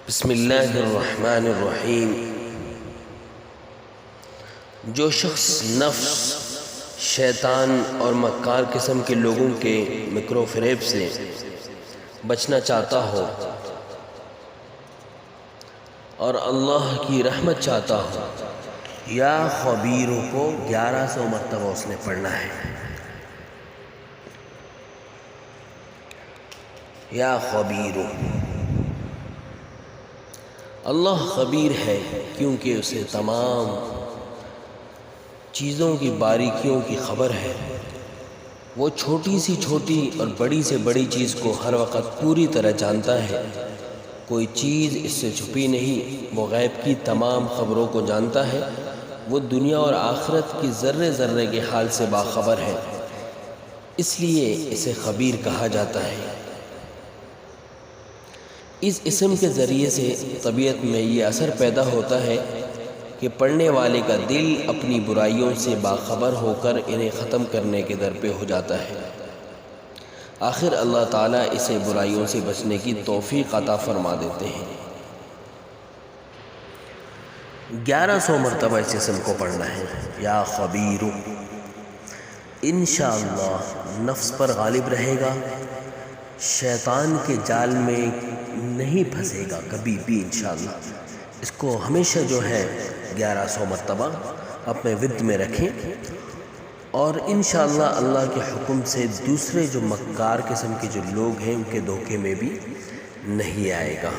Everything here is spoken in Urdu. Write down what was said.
بسم اللہ الرحمن الرحیم۔ جو شخص نفس، شیطان اور مکار قسم کے لوگوں کے مکر و فریب سے بچنا چاہتا ہو اور اللہ کی رحمت چاہتا ہو، یا خبیروں کو 1100 مرتبہ اس نے پڑھنا ہے۔ یا خبیروں، اللہ خبیر ہے کیونکہ اسے تمام چیزوں کی باریکیوں کی خبر ہے۔ وہ چھوٹی سے چھوٹی اور بڑی سے بڑی چیز کو ہر وقت پوری طرح جانتا ہے، کوئی چیز اس سے چھپی نہیں۔ وہ غیب کی تمام خبروں کو جانتا ہے، وہ دنیا اور آخرت کی ذرے ذرے کے حال سے باخبر ہے، اس لیے اسے خبیر کہا جاتا ہے۔ اس اسم کے ذریعے سے طبیعت میں یہ اثر پیدا ہوتا ہے کہ پڑھنے والے کا دل اپنی برائیوں سے باخبر ہو کر انہیں ختم کرنے کے در پہ ہو جاتا ہے۔ آخر اللہ تعالیٰ اسے برائیوں سے بچنے کی توفیق عطا فرما دیتے ہیں۔ 1100 مرتبہ اس اسم کو پڑھنا ہے، یا خبیر۔ انشاءاللہ نفس پر غالب رہے گا، شیطان کے جال میں نہیں پھنسے گا کبھی بھی انشاءاللہ۔ اس کو ہمیشہ جو ہے 1100 مرتبہ اپنے ورد میں رکھیں، اور انشاءاللہ اللہ کے حکم سے دوسرے جو مکار قسم کے جو لوگ ہیں ان کے دھوکے میں بھی نہیں آئے گا۔